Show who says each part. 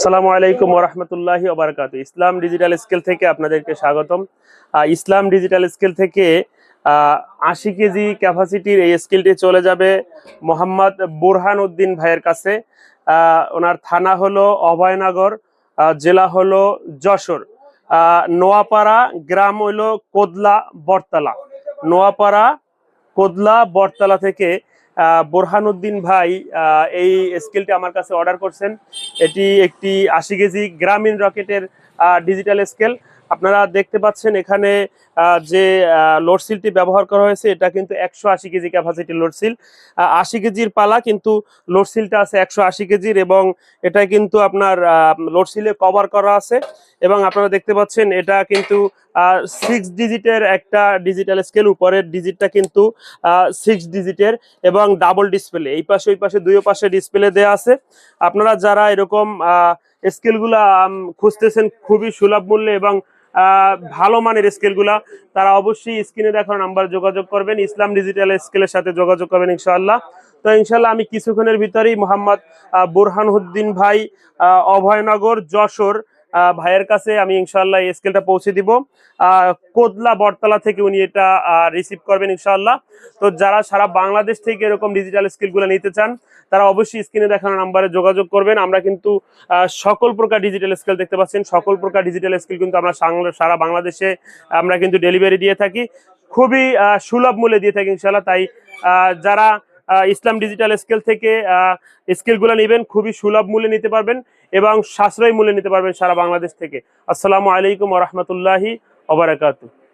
Speaker 1: আসসালামু আলাইকুম ওয়া রাহমাতুল্লাহি ওয়া বারাকাতুহু। ইসলাম ডিজিটাল স্কেল থেকে আপনাদেরকে স্বাগতম। ইসলাম ডিজিটাল স্কেল থেকে ৮০ কেজি ক্যাপাসিটির এই স্কেলটি চলে যাবে মোহাম্মদ বুরহান উদ্দিন ভাইয়ের কাছে। ওনার থানা হলো অভয়নগর, জেলা হলো যশোর, নোয়াপাড়া, গ্রাম হলো কোদলা বটতলা। নোয়াপাড়া কোদলা বটতলা থেকে বোরহানুদ্দিন ভাই এই স্কেলটি আমার কাছে অর্ডার করছেন। এটি একটি ৮০ কেজি গ্রামীণ রকেটের ডিজিটাল স্কেল। আপনারা দেখতে পাচ্ছেন এখানে যে লোডসিলটি ব্যবহার করা হয়েছে এটা কিন্তু ১৮০ কেজি ক্যাপাসিটির লোডসিল। ৮০ কেজির পালা, কিন্তু লোডসিলটা আছে ১৮০ কেজির, এবং এটা কিন্তু আপনার লোডসিলে কভার করা আছে। এবং আপনারা দেখতে পাচ্ছেন এটা কিন্তু 6 ডিজিটের একটা ডিজিটাল স্কেল। উপরের ডিজিটটা কিন্তু 6 ডিজিটের এবং ডাবল ডিসপ্লে, এই পাশে ওই পাশে দুই পাশে ডিসপ্লে দেওয়া আছে। আপনারা যারা এরকম স্কেলগুলা খুঁজতেছেন খুবই সুলভ মূল্যে এবং ভালো মানের স্কেলগুলা, তারা অবশ্যই স্ক্রিনে দেখানো নাম্বার যোগাযোগ করবেন, ইসলাম ডিজিটাল স্কেলের সাথে যোগাযোগ করবেন ইনশাআল্লাহ। তো ইনশাআল্লাহ আমি কিছুক্ষণের ভিতরেই মোহাম্মদ বুরহানুদ্দিন ভাই অভয়নগর যশোর ভাইয়ের কাছে আমি ইনশাআল্লাহ এই স্কেলটা পৌঁছে দিব। কোদলা বটতলা থেকে উনি এটা রিসিভ করবেন ইনশাআল্লাহ। তো যারা সারা বাংলাদেশ থেকে এরকম ডিজিটাল স্কেলগুলো নিতে চান তারা অবশ্যই স্ক্রিনে দেখানো নাম্বারে যোগাযোগ করবেন। আমরা কিন্তু সকল প্রকার ডিজিটাল স্কেল দেখতে পাচ্ছেন, সকল প্রকার ডিজিটাল স্কেল কিন্তু আমরা সারা বাংলাদেশে আমরা কিন্তু ডেলিভারি দিয়ে থাকি, খুবই সুলভ মূল্যে দিয়ে থাকি ইনশাআল্লাহ। তাই যারা ইসলাম ডিজিটাল স্কেল থেকে স্কেলগুলো নেবেন খুবই সুলভ মূল্যে নিতে পারবেন এবং সাশ্রয়ী মূল্যে নিতে পারবেন সারা বাংলাদেশ থেকে। আসসালামু আলাইকুম ওয়া রাহমাতুল্লাহি ওয়া বারাকাতুহু।